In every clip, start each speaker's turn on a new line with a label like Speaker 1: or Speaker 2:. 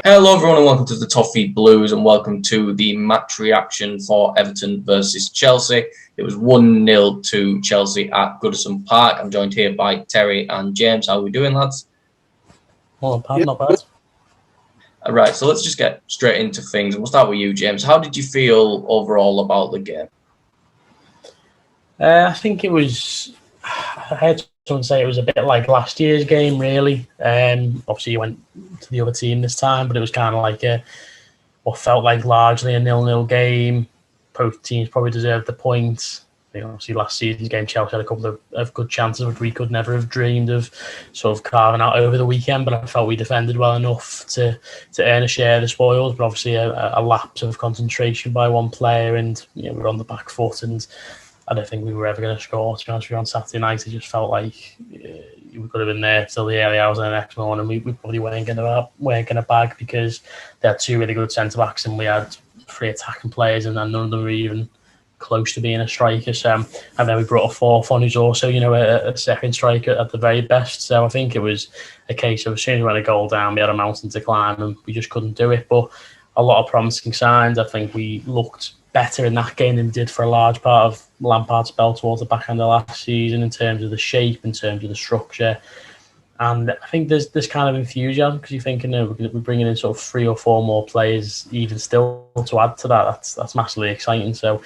Speaker 1: Hello everyone and welcome to the Toffee Blues and welcome to the match reaction for Everton versus Chelsea. It was 1-0 to Chelsea at Goodison Park. I'm joined here by Terry and James. How are we doing, lads?
Speaker 2: Oh, not bad.
Speaker 1: Right, so let's just get straight into things. And we'll start with you, James. How did you feel overall about the game?
Speaker 2: I think it was... I heard someone say it was a bit like last year's game, really. Obviously, you went to the other team this time, but it was kind of like what felt like largely a 0-0 game. Both teams probably deserved the points. I think obviously last season's game, Chelsea had a couple of good chances, which we could never have dreamed of sort of carving out over the weekend. But I felt we defended well enough to earn a share of the spoils. But obviously a lapse of concentration by one player, and we were on the back foot, and I don't think we were ever going to score. To be honest with you, on Saturday night, it just felt like we could have been there till the early hours of the next morning. We probably weren't going to bag because they had two really good centre backs and we had three attacking players, and none of them were even close to being a striker. So, and then we brought a fourth on who's also, a second striker at the very best. So I think it was a case of as soon as we went a goal down, we had a mountain to climb and we just couldn't do it. But a lot of promising signs. I think we looked better in that game than we did for a large part of Lampard's spell towards the back end of last season in terms of the shape, in terms of the structure. And I think there's this kind of enthusiasm because you're thinking we're bringing in sort of 3 or 4 more players even still to add to that. That's massively exciting. So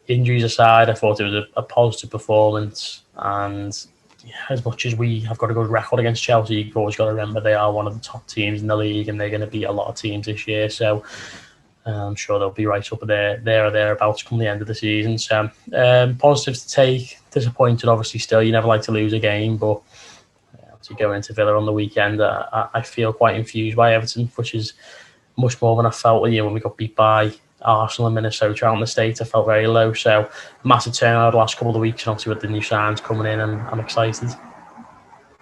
Speaker 2: injuries aside, I thought it was a positive performance. And as much as we have got a good record against Chelsea, you've always got to remember they are one of the top teams in the league and they're going to beat a lot of teams this year. So I'm sure they'll be right up there or thereabouts come the end of the season. So positives to take. Disappointed, obviously, still. You never like to lose a game, but obviously going into Villa on the weekend, I feel quite infused by Everton, which is much more than I felt when we got beat by Arsenal and Minnesota out in the States. I felt very low. So massive turnout the last couple of weeks, and obviously with the new signs coming in, I'm excited.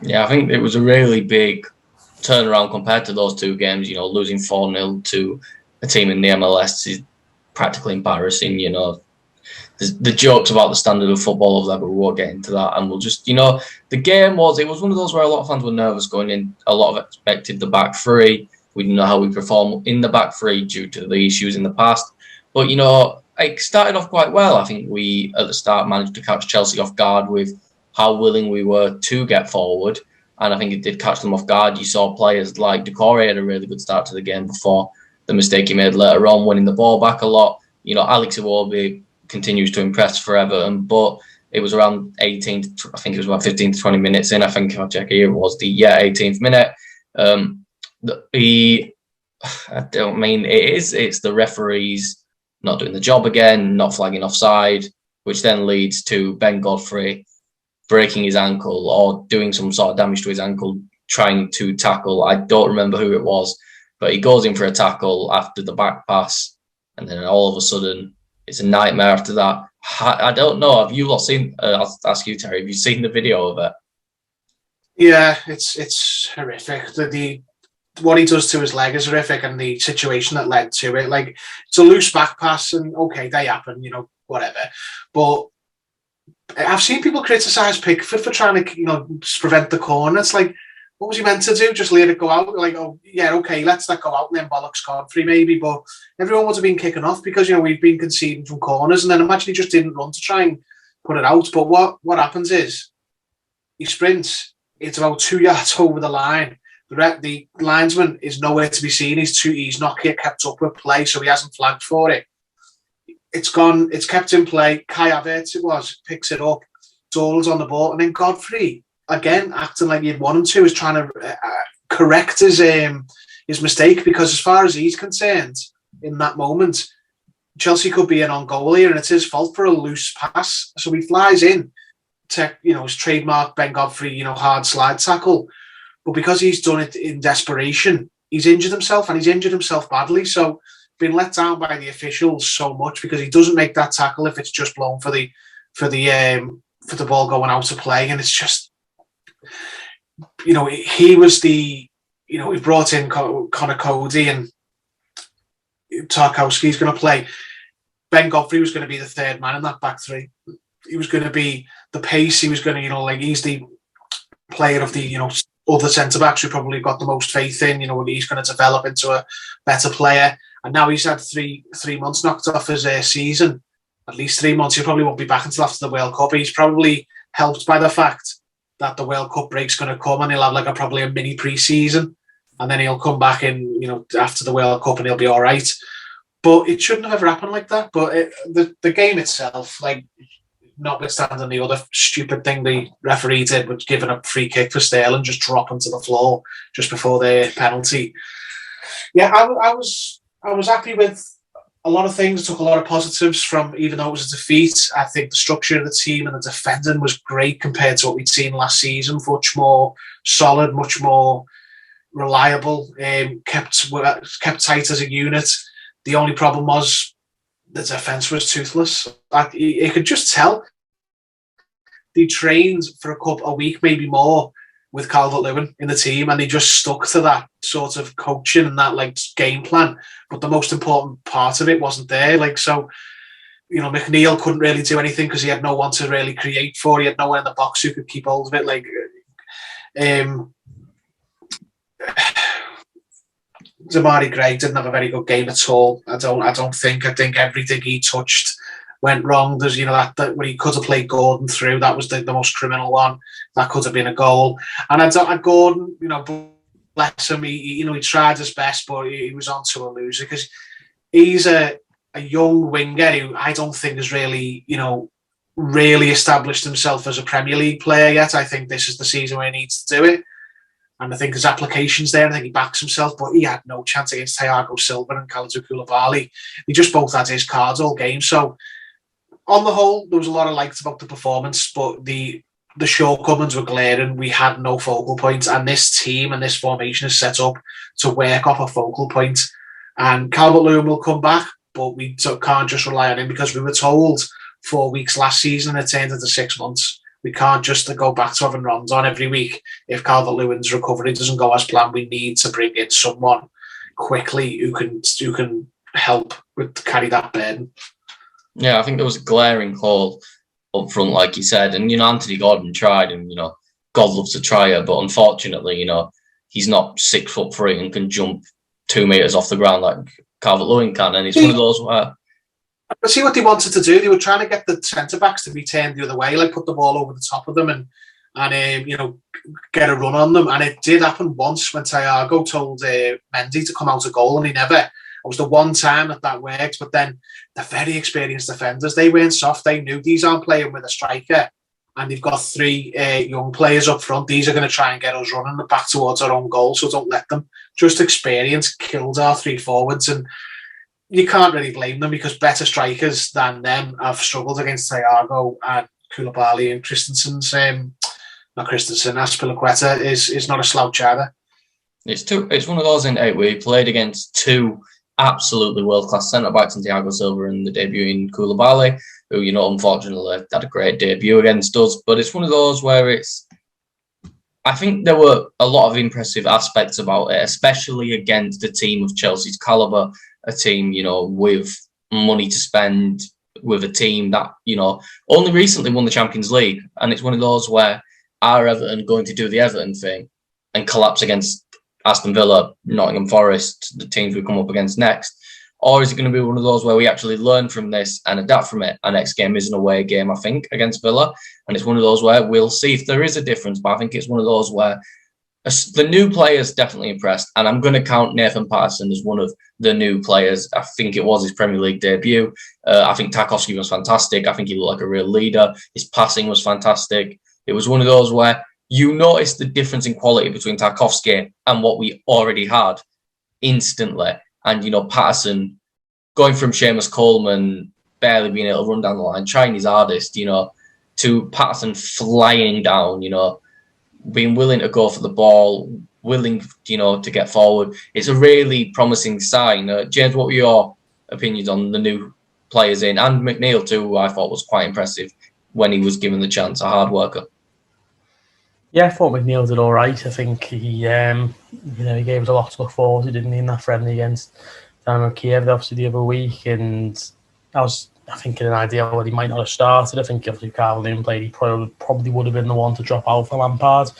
Speaker 1: Yeah, I think it was a really big turnaround compared to those two games. Losing 4-0 to a team in the MLS is practically embarrassing. The jokes about the standard of football over there, but we won't get into that. And we'll just, the game was one of those where a lot of fans were nervous going in. A lot of expected the back three. We didn't know how we perform in the back three due to the issues in the past. But, it started off quite well. I think we, at the start, managed to catch Chelsea off guard with how willing we were to get forward. And I think it did catch them off guard. You saw players like Decore had a really good start to the game before the mistake he made later on, winning the ball back a lot. Alex Iwobi continues to impress for Everton, but it was around 15 to 20 minutes in. I think if I check here, it was the 18th minute. It's the referees not doing the job again, not flagging offside, which then leads to Ben Godfrey breaking his ankle or doing some sort of damage to his ankle, trying to tackle. I don't remember who it was, but he goes in for a tackle after the back pass, and then all of a sudden, it's a nightmare after that. I don't know. Have you lot seen? I'll ask you, Terry. Have you seen the video of it?
Speaker 3: Yeah, it's horrific. What he does to his leg is horrific, and the situation that led to it. Like, it's a loose back pass, and okay, they happen, whatever. But I've seen people criticise Pickford for trying to, prevent the corner. It's like, what was he meant to do? Just let it go out? Like, oh, yeah, okay, let's let go out and then bollocks Godfrey maybe. But everyone would have been kicking off because, we've been conceding from corners, and then imagine he just didn't run to try and put it out. But what happens is he sprints. It's about 2 yards over the line. The linesman is nowhere to be seen. He's not kept up with play, so he hasn't flagged for it. It's gone. It's kept in play. Kai Havertz picks it up. Dole's on the ball, and then Godfrey, again, acting like you'd want him to, is trying to correct his mistake, because as far as he's concerned, in that moment, Chelsea could be an on goal here, and it's his fault for a loose pass. So he flies in to, his trademark Ben Godfrey, hard slide tackle. But because he's done it in desperation, he's injured himself, and he's injured himself badly. So been let down by the officials so much because he doesn't make that tackle if it's just blown for the ball going out of play, and it's just, he was the, we brought in Connor Cody, and Tarkowski's going to play. Ben Godfrey was going to be the third man in that back three. He was going to be the pace. He was going to, he's the player of the, other centre-backs who probably got the most faith in, he's going to develop into a better player. And now he's had three months knocked off his season, at least 3 months. He probably won't be back until after the World Cup. He's probably helped by the fact that the World Cup break's going to come and he'll have probably a mini pre-season. And then he'll come back in, after the World Cup and he'll be all right. But it shouldn't have ever happened like that. But the game itself, notwithstanding the other stupid thing the referee did, was giving a free kick for Sterling, just dropping to the floor just before the penalty. Yeah, I was happy with a lot of things. Took a lot of positives from, even though it was a defeat. I think the structure of the team and the defending was great compared to what we'd seen last season. Much more solid, much more reliable, kept tight as a unit. The only problem was the defence was toothless. You could just tell they trained for a week, maybe more, with Calvert-Lewin in the team, and they just stuck to that sort of coaching and that game plan. But the most important part of it wasn't there. McNeil couldn't really do anything because he had no one to really create for. He had no one in the box who could keep hold of it. Damari Gray didn't have a very good game at all. I don't think. I think everything he touched went wrong. There's that when he could have played Gordon through, that was the most criminal one. That could have been a goal. And Gordon, bless him, he tried his best, but he was on to a loser because he's a young winger who I don't think has really established himself as a Premier League player yet. I think this is the season where he needs to do it. And I think his application's there. I think he backs himself, but he had no chance against Thiago Silva and Kalidou Koulibaly. He just both had his cards all game. So, on the whole, there was a lot of likes about the performance, but the shortcomings were glaring. We had no focal point, and this team and this formation is set up to work off a focal point. And Calvert-Lewin will come back, but we can't just rely on him because we were told 4 weeks last season and it turned into 6 months. We can't just go back to having runs on every week. If Calvert-Lewin's recovery doesn't go as planned, we need to bring in someone quickly who can help carry that burden.
Speaker 1: Yeah, I think there was a glaring call up front, like you said, and Anthony Gordon tried, and God loves a trier, but unfortunately, he's not 6'3" and can jump 2 meters off the ground like Calvert-Lewin can, and it's one of those where.
Speaker 3: But see what they wanted to do. They were trying to get the centre backs to be turned the other way, put the ball over the top of them and get a run on them. And it did happen once when Thiago told Mendy to come out a goal, and he never. It was the one time that worked. But then the very experienced defenders, they weren't soft. They knew these aren't playing with a striker, and they've got 3 young players up front. These are going to try and get us running back towards our own goal. So don't let them. Just experience killed our 3 forwards, and you can't really blame them because better strikers than them have struggled against Thiago and Koulibaly, and Aspilicueta is not a slouch either.
Speaker 1: It's one of those in 8 where he played against 2 absolutely world-class centre-backs in Thiago Silva and the debut in Koulibaly, who, unfortunately had a great debut against us. But it's one of those where I think there were a lot of impressive aspects about it, especially against a team of Chelsea's calibre, a team, with money to spend, with a team that, only recently won the Champions League. And it's one of those where are Everton going to do the Everton thing and collapse against Aston Villa, Nottingham Forest, the teams we come up against next? Or is it going to be one of those where we actually learn from this and adapt from it? Our next game is an away game, I think, against Villa. And it's one of those where we'll see if there is a difference. But I think it's one of those where the new players definitely impressed. And I'm going to count Nathan Patterson as one of the new players. I think it was his Premier League debut. I think Tarkowski was fantastic. I think he looked like a real leader. His passing was fantastic. It was one of those where you noticed the difference in quality between Tarkowski and what we already had instantly. And, Patterson going from Seamus Coleman barely being able to run down the line, trying his hardest, to Patterson flying down, being willing to go for the ball, willing, to get forward. It's a really promising sign. James, what were your opinions on the new players in? And McNeil too, who I thought was quite impressive when he was given the chance, a hard worker.
Speaker 2: Yeah, I thought McNeil did all right. I think he gave us a lot to look forward to, didn't he, in that friendly against Dynamo Kiev, obviously, the other week. And I was thinking an idea where he might not have started. I think if Calvert-Lewin played, he probably would have been the one to drop out for Lampard.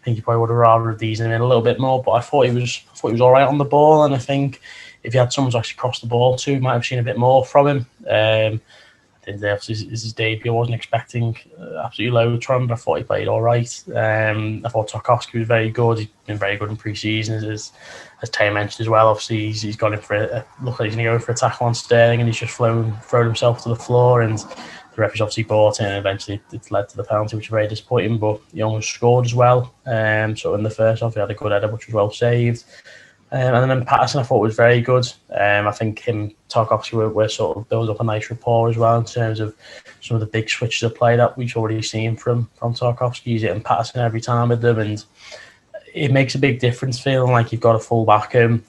Speaker 2: think he probably would have rather have eased him in a little bit more. But I thought he was all right on the ball, and I think if he had someone to actually cross the ball to, might have seen a bit more from him. I think obviously his debut. I wasn't expecting absolutely loads from him, but I thought he played all right. I thought Tarkowski was very good. He's been very good in pre-season, as Tay mentioned as well. Obviously, he's gone in for look like he's going to go for a tackle on Sterling, and he's just thrown himself to the floor. And the referees obviously bought it, and eventually it's led to the penalty, which is very disappointing. But he almost scored as well. So in the first half, he had a good header, which was well saved. And then Patterson, I thought, was very good. I think him, Tarkowski, were sort of build up a nice rapport as well in terms of some of the big switches of play that we've already seen from Tarkowski. He's hitting Patterson every time with them, and it makes a big difference feeling like you've got a full back who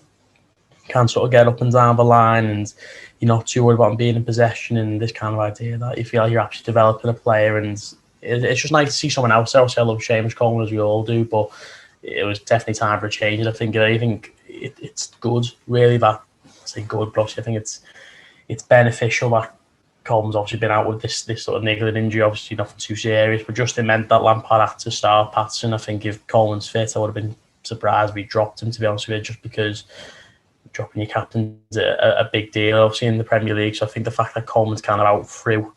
Speaker 2: can sort of get up and down the line, and you're not too worried about him being in possession, and this kind of idea that you feel like you're actually developing a player. And it's just nice to see someone else. Obviously, I love Seamus Coleman, as we all do, but it was definitely time for a change. And I think it's good, really, that I say good, but obviously I think it's beneficial that Coleman's obviously been out with this sort of niggling injury, obviously nothing too serious, but just it meant that Lampard had to start Patterson. I think if Coleman's fit, I would have been surprised if he dropped him, to be honest with you, just because dropping your captain's a big deal, obviously, in the Premier League. So I think the fact that Coleman's kind of out through,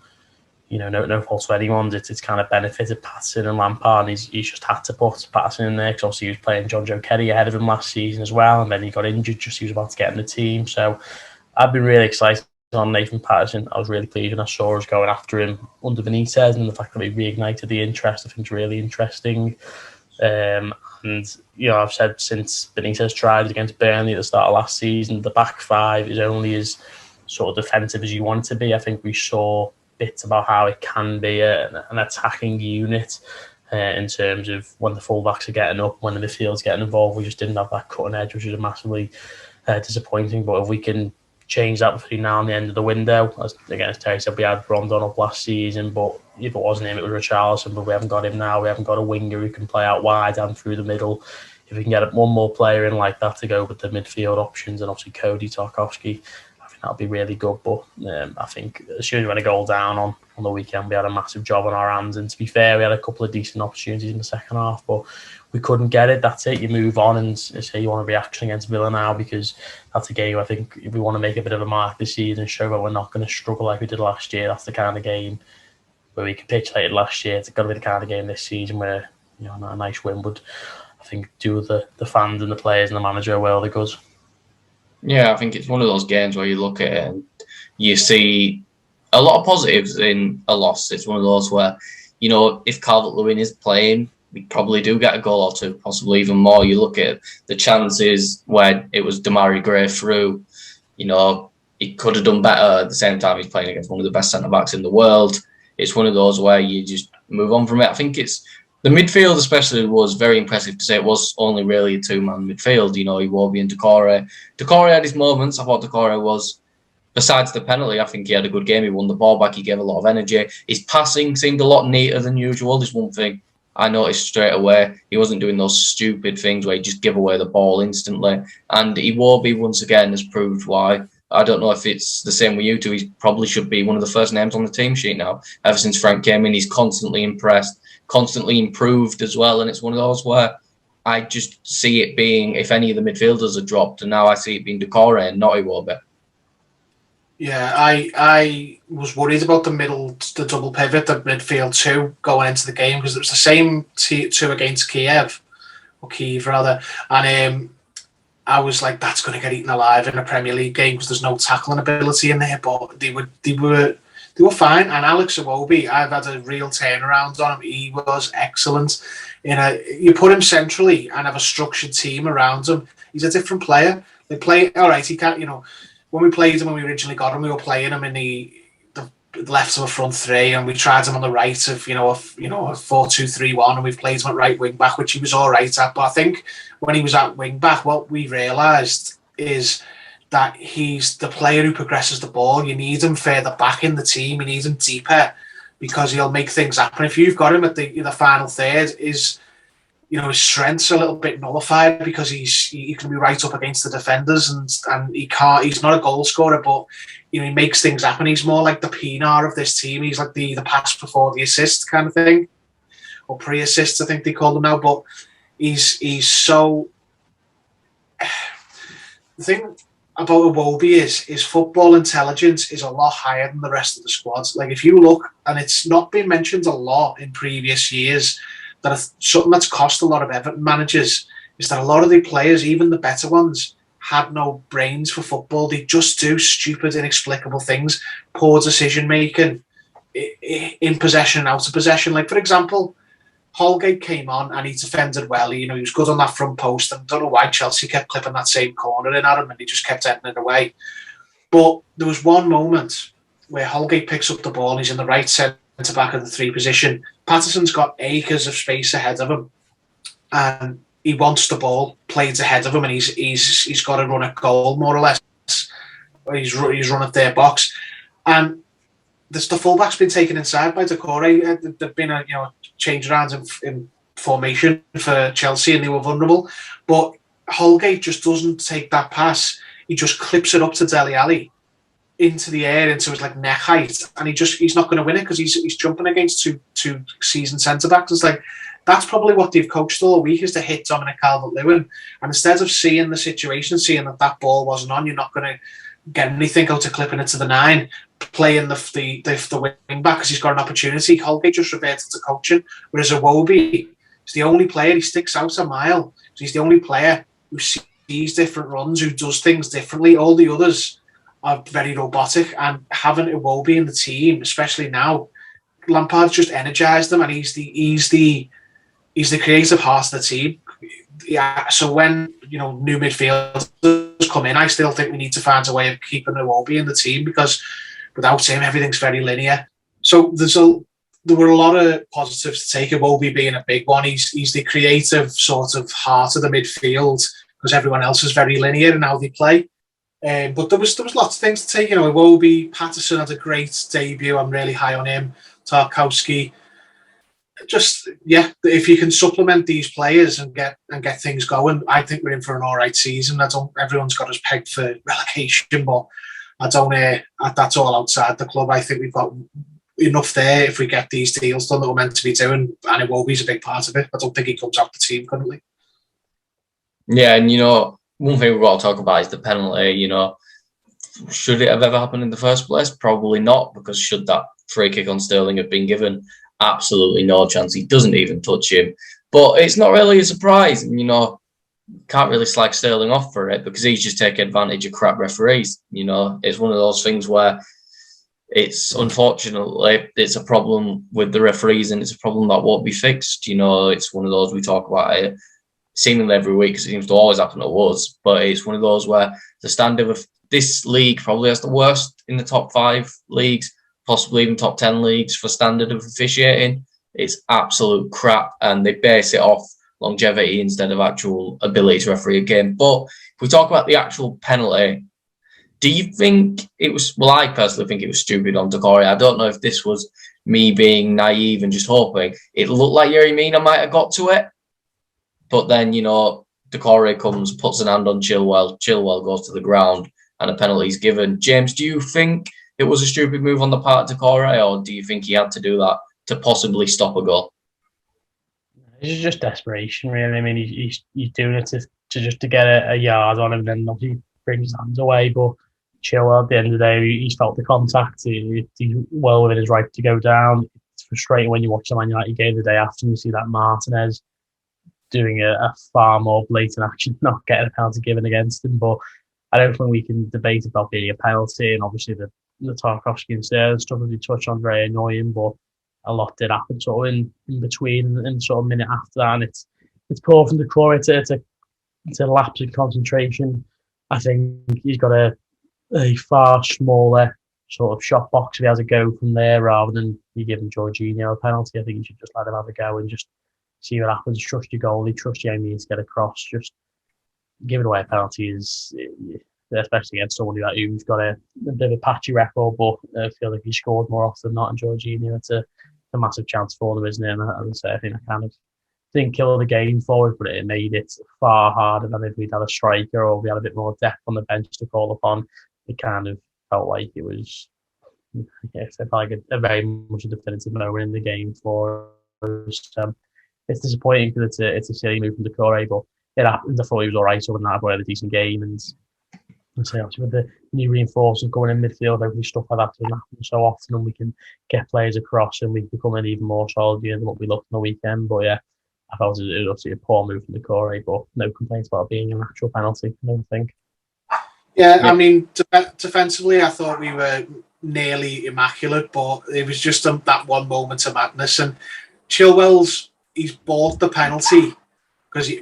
Speaker 2: no fault to anyone's, it's kind of benefited Patterson and Lampard, and he's just had to put Patterson in there because obviously he was playing John Joe Kerry ahead of him last season as well, and then he got injured just as he was about to get in the team. So I've been really excited on Nathan Patterson. I was really pleased when I saw us going after him under Benitez, and the fact that he reignited the interest, I think, is really interesting. And I've said since Benitez tried against Burnley at the start of last season, the back five is only as sort of defensive as you want it to be. I think we saw bits about how it can be an attacking unit in terms of when the fullbacks are getting up, when the midfield's getting involved. We just didn't have that cutting edge, which is massively disappointing. But if we can change that between now and the end of the window, as Terry said, we had Rondon up last season, but if it wasn't him, it was Richarlison. But we haven't got him now. We haven't got a winger who can play out wide and through the middle. If we can get one more player in like that to go with the midfield options, and obviously Cody, Tarkowski, that'll be really good. But I think as soon as we went a goal down on the weekend, we had a massive job on our hands. And to be fair, we had a couple of decent opportunities in the second half, but we couldn't get it. That's it. You move on and say you want a reaction against Villa now, because that's a game I think if we want to make a bit of a mark this season and show that we're not going to struggle like we did last year, that's the kind of game where we capitulated last year. It's got to be the kind of game this season where a nice win would, I think, do the fans and the players and the manager a world of good.
Speaker 1: Yeah, I think it's one of those games where you look at it and you see a lot of positives in a loss. It's one of those where, if Calvert-Lewin is playing, we probably do get a goal or two, possibly even more. You look at the chances where it was Demarai Gray through, he could have done better. At the same time, he's playing against one of the best centre-backs in the world. It's one of those where you just move on from it. I think the midfield especially was very impressive to say it was only really a two-man midfield. Iwobi and Doucouré. Doucouré had his moments. I thought Doucouré was, besides the penalty, I think he had a good game. He won the ball back. He gave a lot of energy. His passing seemed a lot neater than usual. There's one thing I noticed straight away. He wasn't doing those stupid things where he just give away the ball instantly. And Iwobi, once again, has proved why. I don't know if it's the same with you two. He probably should be one of the first names on the team sheet now. Ever since Frank came in, he's constantly impressed, constantly improved as well. And it's one of those where I just see it being, if any of the midfielders are dropped, and now I see it being Doucouré and not Iwobi.
Speaker 3: Yeah, I was worried about the double pivot, the midfield two going into the game, because it was the same two against Kiev rather, and I was like, that's going to get eaten alive in a Premier League game because there's no tackling ability in there. But they were fine. And Alex Iwobi, I've had a real turnaround on him. He was excellent. You put him centrally and have a structured team around him. He's a different player. They play all right. He can't. When we played him, when we originally got him, we were playing him in the left of a front three, and we tried him on the right of a 4-2-3-1, and we've played him at right wing back, which he was all right at. But I think when he was at wing back, what we realised is that he's the player who progresses the ball. You need him further back in the team. You need him deeper because he'll make things happen. If you've got him at the final third, his strength's a little bit nullified because he can be right up against the defenders, and he can't. He's not a goal scorer, but he makes things happen. He's more like the Pienaar of this team. He's like the pass before the assist kind of thing, or pre-assist, I think they call them now. But He's so. The thing about Iwobi is his football intelligence is a lot higher than the rest of the squad. Like if you look, and it's not been mentioned a lot in previous years, that something that's cost a lot of Everton managers is that a lot of the players, even the better ones, had no brains for football. They just do stupid, inexplicable things, poor decision making in possession and out of possession. Like for example, Holgate came on and he defended well. He was good on that front post. And I don't know why Chelsea kept clipping that same corner in at him and he just kept heading it away. But there was one moment where Holgate picks up the ball and he's in the right centre back of the 3 position. Patterson's got acres of space ahead of him and he wants the ball played ahead of him and he's got to run a goal more or less. He's run at their box. And the fullback's been taken inside by Decore. There'd been a change around in formation for Chelsea and they were vulnerable. But Holgate just doesn't take that pass. He just clips it up to Dele Alli into the air, into his neck height, and he's not going to win it because he's jumping against two seasoned centre backs. It's like that's probably what they've coached all week, is to hit Dominic Calvert-Lewin. And instead of seeing the situation, seeing that ball wasn't on, you're not going to get anything out of clipping it to the 9, playing the wing back because he's got an opportunity. Holgate just reverted to coaching, whereas Iwobi is the only player, he sticks out a mile. He's the only player who sees different runs, who does things differently. All the others are very robotic, and having Iwobi in the team, especially now, Lampard's just energised them, and he's the creative heart of the team. Yeah, so when new midfielders come in, I still think we need to find a way of keeping Iwobi in the team, because without him, everything's very linear. So there were a lot of positives to take. Iwobi being a big one. He's the creative sort of heart of the midfield, because everyone else is very linear in how they play. But there was lots of things to take. Iwobi, Patterson had a great debut. I'm really high on him. Tarkowski. Just if you can supplement these players and get things going, I think we're in for an all right season. Everyone's got us pegged for relegation, but I don't. That's all outside the club. I think we've got enough there if we get these deals done that we're meant to be doing, and Iwobi's a big part of it. I don't think he comes out the team currently.
Speaker 1: Yeah, and one thing we've got to talk about is the penalty. Should it have ever happened in the first place? Probably not, because should that free kick on Sterling have been given? Absolutely no chance. He doesn't even touch him. But it's not really a surprise. Can't really slag Sterling off for it, because he's just taking advantage of crap referees. It's one of those things where it's unfortunately it's a problem with the referees, and it's a problem that won't be fixed. It's one of those we talk about it seemingly every week, because it seems to always happen to us. But it's one of those where the standard of this league probably has the worst in the top 5 leagues, possibly even top 10 leagues for standard of officiating. It's absolute crap, and they base it off longevity instead of actual ability to referee a game. But if we talk about the actual penalty, do you think it was... Well, I personally think it was stupid on Decore. I don't know if this was me being naive and just hoping. It looked like Yerry Mina might have got to it, but then, Decore comes, puts an hand on Chilwell. Chilwell goes to the ground, and a penalty is given. James, do you think it was a stupid move on the part of Decore, or do you think he had to do that to possibly stop a goal?
Speaker 2: It's just desperation, really. I mean, he's doing it to get a yard on him, and then obviously brings his hands away. But Chilwell, at the end of the day, he's felt the contact. He's well within his right to go down. It's frustrating when you watch the Man United game the day after and you see that Martinez doing a far more blatant action, not getting a penalty given against him. But I don't think we can debate about being a penalty, and obviously the Tarkowski and Sterling stuff that we touched on, very annoying, but a lot did happen sort of in between and sort of minute after that, and it's poor from the core. It's a lapse in concentration. I think he's got a far smaller sort of shot box if he has a go from there, rather than you giving Jorginho a penalty. I think you should just let him have a go and just see what happens. Trust your goalie, trust your means to get across. Just giving away a penalty is, especially against somebody who's got a bit of a patchy record, but I feel like he scored more often than not in Jorginho. It's a massive chance for them, isn't it? And as I say, I think I kind of didn't kill the game forward, but it made it far harder than if we'd had a striker or we had a bit more depth on the bench to call upon. It kind of felt like it was, it felt like a very much a definitive moment in the game for us. it's disappointing because it's a silly move from Decore, but it happened. I thought he was all right, so I had a decent game. And so obviously with the new reinforcements going in midfield, hopefully stuff like that doesn't happen so often, and we can get players across and we become an even more solid than what we looked on the weekend. But yeah, I felt it was obviously a poor move from Decore, but no complaints about it being an actual penalty, I don't think.
Speaker 3: Yeah, I mean, defensively, I thought we were nearly immaculate, but it was just that one moment of madness. And Chilwell's, he's bought the penalty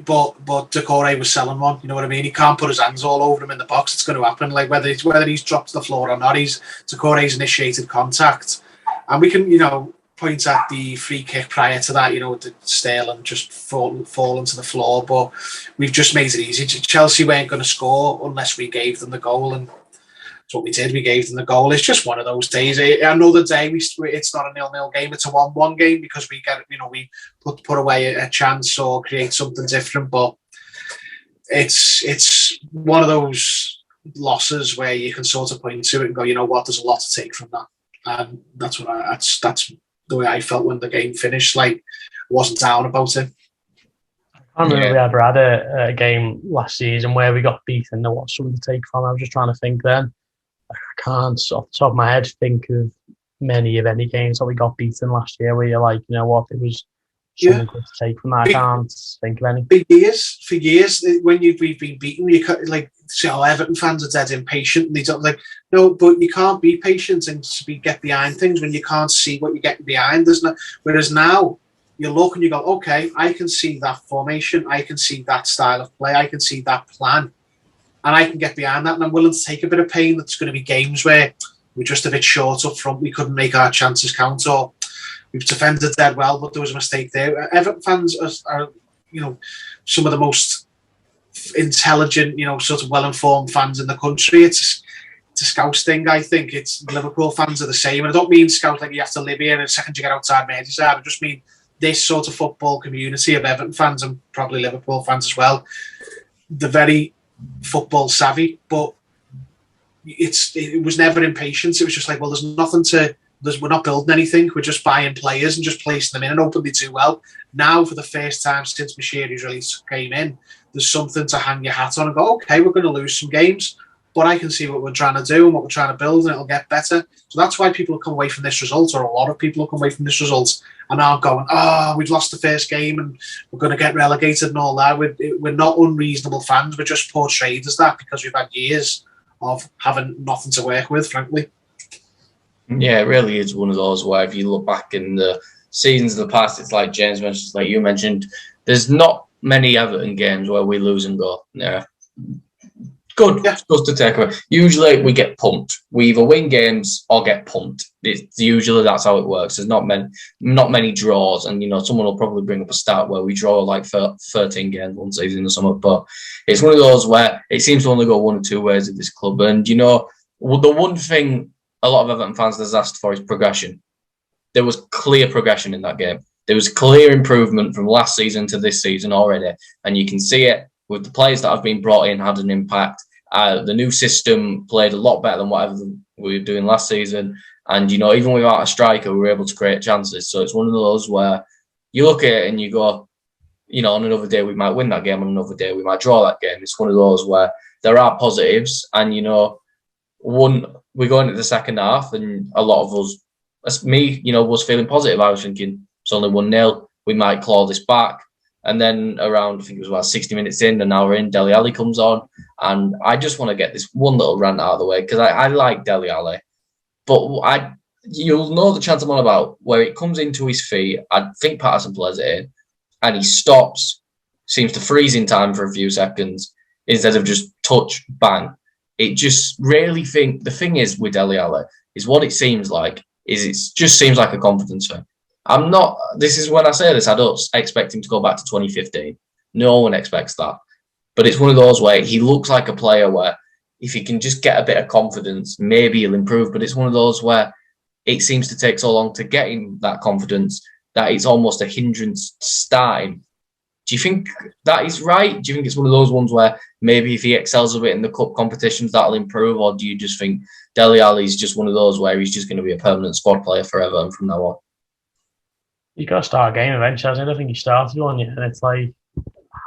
Speaker 3: but Decore was selling one. You know what I mean? He can't put his hands all over him in the box. It's going to happen. Like whether he's dropped to the floor or not, Decore's initiated contact, and we can point at the free kick prior to that. The Sterling just fall to the floor, but we've just made it easy. Chelsea weren't going to score unless we gave them the goal, and that's what we did. We gave them the goal. It's just one of those days. Another day, it's not a 0-0 game. It's a 1-1 game because we put away a chance or create something different. But it's one of those losses where you can sort of point to it and go, you know what? There's a lot to take from that, and that's the way I felt when the game finished. Like, I wasn't down about it.
Speaker 2: I can't remember if we ever had a game last season where we got beaten. There was something to take from. I was just trying to think then. I can't, off the top of my head, think of any games that we got beaten last year where you're like, you know what, it was something good to take from that. I can't think of any.
Speaker 3: For years, when we've been beaten, you like say, Everton fans are dead impatient, and they don't no, but you can't be patient and get behind things when you can't see what you're getting behind. Whereas now you look and you go, okay, I can see that formation, I can see that style of play, I can see that plan. And I can get behind that, and I'm willing to take a bit of pain. That's going to be games where we're just a bit short up front. We couldn't make our chances count, or we've defended dead well, but there was a mistake there. Everton fans are some of the most intelligent, sort of well-informed fans in the country. It's a Scouse thing, I think. It's Liverpool fans are the same. And I don't mean Scouse like you have to live here and the second you get outside Merseyside. I just mean this sort of football community of Everton fans and probably Liverpool fans as well. They're very football savvy, but it was never impatience. It was just like, well, we're not building anything. We're just buying players and just placing them in and hoping they do well. Now, for the first time since Mashiri's release came in, there's something to hang your hat on and go, okay, we're going to lose some games, but I can see what we're trying to do and what we're trying to build, and it'll get better. So that's why people have come away from this result, or a lot of people have come away from this result, and are going, we've lost the first game and we're going to get relegated and all that. We're not unreasonable fans. We're just portrayed as that because we've had years of having nothing to work with, frankly.
Speaker 1: Yeah, it really is one of those where if you look back in the seasons of the past, it's like James mentioned, like you mentioned, there's not many Everton games where we lose and go, yeah, good, yeah. Good to take away. Usually we get pumped. We either win games or get pumped. Usually that's how it works. There's not many draws, and someone will probably bring up a stat where we draw like 13 games one season or something. But it's one of those where it seems to only go one or two ways at this club. And the one thing a lot of Everton fans has asked for is progression. There was clear progression in that game. There was clear improvement from last season to this season already, and you can see it with the players that have been brought in had an impact. The new system played a lot better than whatever we were doing last season. And, even without a striker, we were able to create chances. So it's one of those where you look at it and you go, on another day we might win that game, on another day we might draw that game. It's one of those where there are positives. And, we go into the second half and a lot of us, as me, was feeling positive. I was thinking it's only 1-0. We might claw this back. And then around, I think it was about 60 minutes in, an hour in, Dele Alli comes on. And I just want to get this one little rant out of the way because I like Dele Alli. But you'll know the chance I'm on about where it comes into his feet. I think Patterson plays it in and he stops, seems to freeze in time for a few seconds instead of just touch, bang. It just really the thing is with Dele Alli is what it seems like is it just seems like a confidence thing. This is when I say this, I don't expect him to go back to 2015. No one expects that. But it's one of those where he looks like a player where if he can just get a bit of confidence, maybe he'll improve. But it's one of those where it seems to take so long to get him that confidence that it's almost a hindrance to starting. Do you think that is right? Do you think it's one of those ones where maybe if he excels a bit in the cup competitions, that'll improve? Or do you just think Dele Alli is just one of those where he's just going to be a permanent squad player forever and from now on?
Speaker 2: He's got to start a game eventually, hasn't he? I think he started one, and it's like,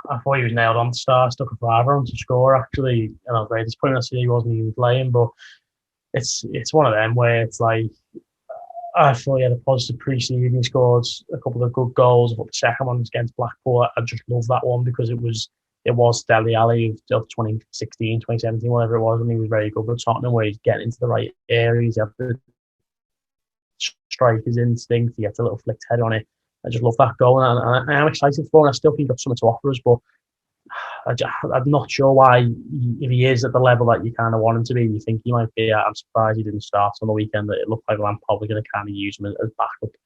Speaker 2: I thought he was nailed on to start, stuck a fiver on to score, actually. And I was very disappointed to see he wasn't even playing, but it's one of them where it's like, I thought he had a positive pre-season. He scored a couple of good goals. I thought the second one was against Blackpool. I just love that one because it was Dele Alli of 2016, 2017, whatever it was, and he was very good with Tottenham, where he's getting into the right areas. He had the striker's instinct. He gets a little flicked head on it. I just love that goal, and I am excited for him. I still think he's got something to offer us, but I'm not sure why, if he is at the level that you kind of want him to be, you think he might be. I'm surprised he didn't start on the weekend. It looked like I'm probably going to kind of use him as backup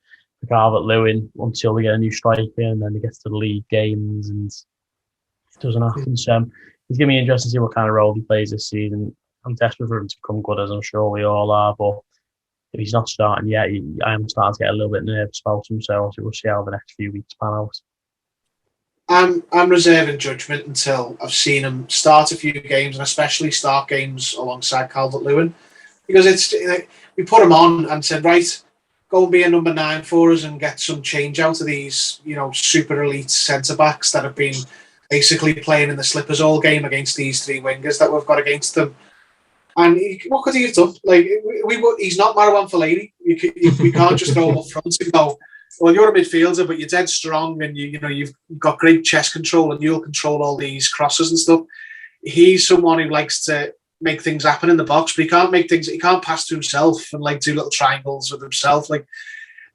Speaker 2: for Calvert-Lewin until we get a new striker, and then he gets to the league games and it doesn't happen. So it's going to be interesting to see what kind of role he plays this season. I'm desperate for him to come good, as I'm sure we all are, but if he's not starting yet, I am starting to get a little bit nervous about him, so we'll see how the next few weeks pan out.
Speaker 3: I'm reserving judgment until I've seen him start a few games, and especially start games alongside Calvert-Lewin, because it's we put him on and said, right, go and be a number 9 for us and get some change out of these, super elite centre backs that have been basically playing in the slippers all game against these 3 wingers that we've got against them. And what could he have done? Like, he's not Marwan Fellaini. We can't just throw him up front and go, well, you're a midfielder, but you're dead strong, and you've got great chest control, and you'll control all these crosses and stuff. He's someone who likes to make things happen in the box, but he can't make things. He can't pass to himself and do little triangles with himself. Like,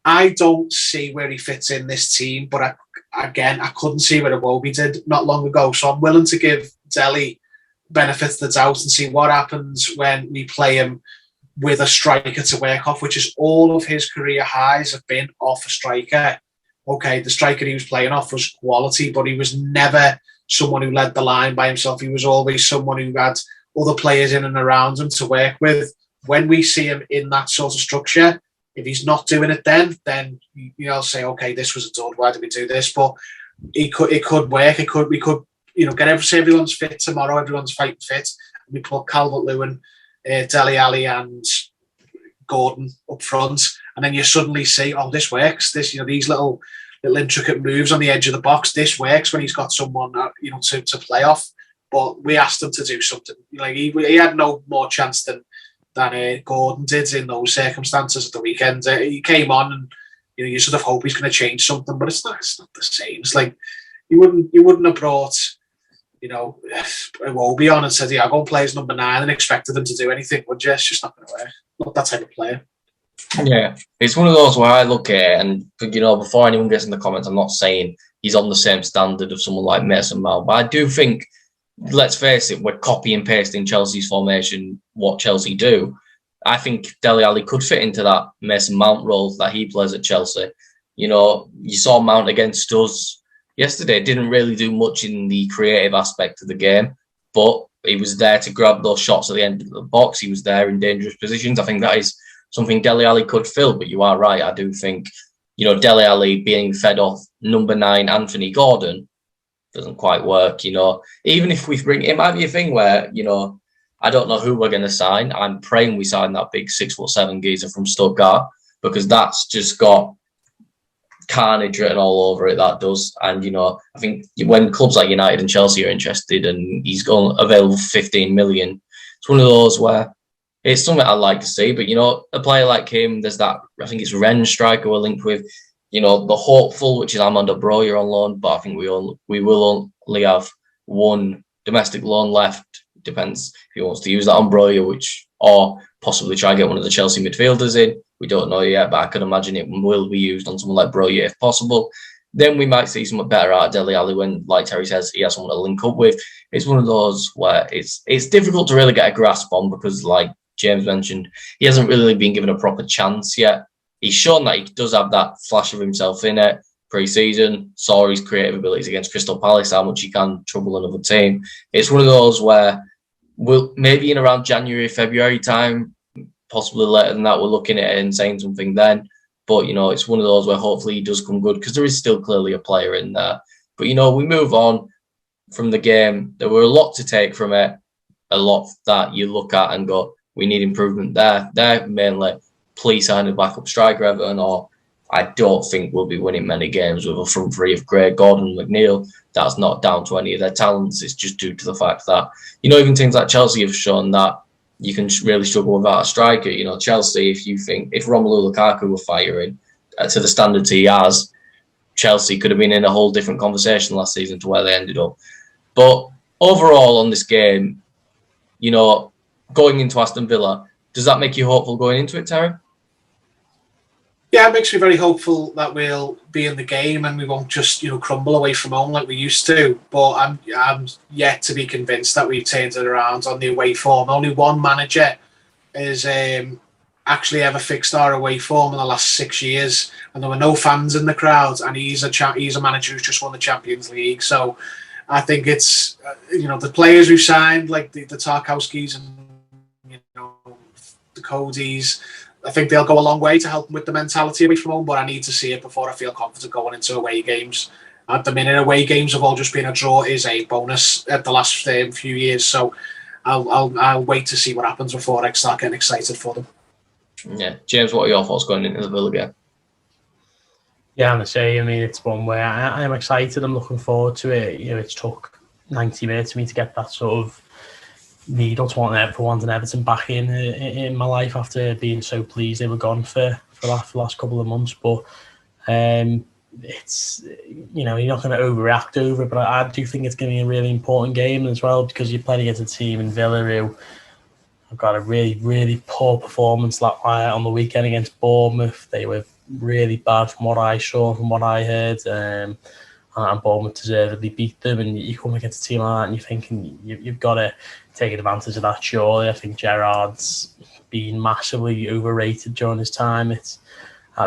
Speaker 3: I don't see where he fits in this team, but I couldn't see where Iwobi did not long ago. So I'm willing to give Dele benefit of the doubt and see what happens when we play him with a striker to work off, which is all of his career highs have been off a striker. Okay, the striker he was playing off was quality, but he was never someone who led the line by himself. He was always someone who had other players in and around him to work with. When we see him in that sort of structure, if he's not doing it then I'll say, okay, this was a dud. Why did we do this? But it could work. We could get everyone's fit tomorrow. Everyone's fighting fit. We put Calvert-Lewin, Dele Alli and Gordon up front, and then you suddenly see, oh, this works. This, these little intricate moves on the edge of the box. This works when he's got someone, to play off. But we asked him to do something. Like, he had no more chance than Gordon did in those circumstances at the weekend. He came on, and you sort of hope he's going to change something, but it's not the same. It's like you wouldn't have brought Iwobi on and said, yeah, I'll go and play as number 9 and expected them to do anything, would you? It's just not going to work. Not that type of player.
Speaker 1: Yeah, it's one of those where I look at it, and before anyone gets in the comments, I'm not saying he's on the same standard of someone like Mason Mount, but I do think, let's face it, we're copy and pasting Chelsea's formation, what Chelsea do. I think Dele Alli could fit into that Mason Mount role that he plays at Chelsea. You saw Mount against us yesterday, didn't really do much in the creative aspect of the game, but he was there to grab those shots at the end of the box. He was there in dangerous positions. I think that is something Dele Alli could fill, but you are right. I do think, Dele Alli being fed off number 9 Anthony Gordon doesn't quite work. Even if we bring, it might be a thing where, I don't know who we're going to sign. I'm praying we sign that big 6'7" geezer from Stuttgart, because that's just got carnage written all over it, that does. And I think when clubs like United and Chelsea are interested and he's available for 15 million, it's one of those where it's something I'd like to see. But a player like him, there's that, I think it's Rennes striker we're linked with, the hopeful, which is Armando Broja on loan, but I think we will only have one domestic loan left. Depends if he wants to use that on Broja, or possibly try and get one of the Chelsea midfielders in. We don't know yet, but I can imagine it will be used on someone like Broja if possible. Then we might see something better out of Dele Alli when, like Terry says, he has someone to link up with. It's one of those where it's difficult to really get a grasp on, because, like James mentioned, he hasn't really been given a proper chance yet. He's shown that he does have that flash of himself in it pre-season, saw his creative abilities against Crystal Palace, how much he can trouble another team. It's one of those where we'll maybe in around January, February time, possibly later than that, we're looking at it and saying something then. But, it's one of those where hopefully he does come good, because there is still clearly a player in there. But, we move on from the game. There were a lot to take from it, a lot that you look at and go, we need improvement there. They're mainly, please sign a backup striker, Everton, or I don't think we'll be winning many games with a front three of Gray, Gordon, McNeil. That's not down to any of their talents. It's just due to the fact that, even teams like Chelsea have shown that you can really struggle without a striker. Chelsea, if Romelu Lukaku were firing to the standards he has, Chelsea could have been in a whole different conversation last season to where they ended up. But overall on this game, going into Aston Villa, does that make you hopeful going into it, Terry?
Speaker 3: Yeah, it makes me very hopeful that we'll be in the game and we won't just, crumble away from home like we used to. But I'm yet to be convinced that we've turned it around on the away form. Only one manager has actually ever fixed our away form in the last 6 years, and there were no fans in the crowd. And he's a manager who's just won the Champions League. So I think it's the players who signed, like the Tarkowskis and the Codys. I think they'll go a long way to help with the mentality away from home, but I need to see it before I feel confident going into away games. At the minute, away games have all just been a draw is a bonus at the last few years, so I'll wait to see what happens before I start getting excited for them.
Speaker 1: Yeah, James, what are your thoughts going into the Villa game?
Speaker 2: Yeah, I'm the same. I mean, it's one where I am excited. I'm looking forward to it. It's took 90 minutes for me to get that sort of needle to wanting Everton back in my life after being so pleased they were gone for the last couple of months. But it's you're not going to overreact over it, but I do think it's going to be a really important game as well, because you're playing against a team in Villa who have got a really, really poor performance on the weekend against Bournemouth. They were really bad from what I saw, from what I heard. And Bournemouth deservedly beat them, and you come against a team like that and you're thinking you've got to take advantage of that, surely. I think Gerrard's been massively overrated during his time at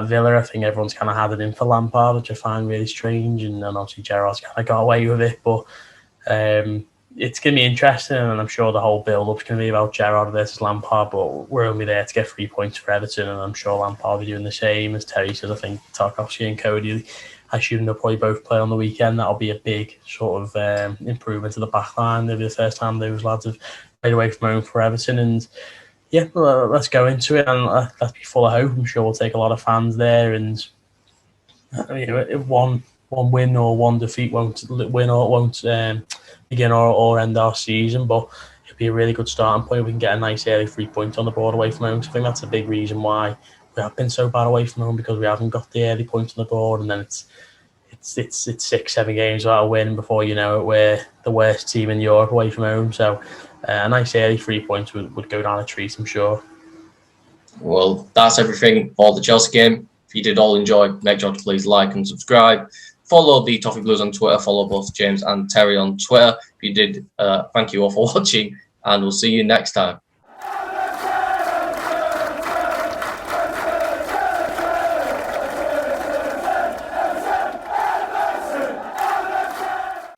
Speaker 2: Villa. I think everyone's kind of had it in for Lampard, which I find really strange, and obviously Gerrard's kind of got away with it, but it's going to be interesting, and I'm sure the whole build-up's going to be about Gerrard versus Lampard, but we're only there to get 3 points for Everton, and I'm sure Lampard will be doing the same. As Terry says, I think Tarkowski and Cody, I assume they'll probably both play on the weekend. That'll be a big sort of improvement to the back line. It'll be the first time those lads have played away from home for Everton. And yeah, let's go into it and let's be full of hope. I'm sure we'll take a lot of fans there. And one win or one defeat won't begin or end our season, but it'll be a really good starting point. We can get a nice early 3 points on the board away from home. So I think that's a big reason why we have been so bad away from home, because we haven't got the early points on the board, and then it's 6-7 games without a win before you know it. We're the worst team in Europe away from home, so a nice early 3 points would go down a treat, I'm sure.
Speaker 1: Well, that's everything for the Chelsea game. If you did all enjoy, make sure to please like and subscribe. Follow the Toffee Blues on Twitter. Follow both James and Terry on Twitter. If you did, thank you all for watching, and we'll see you next time.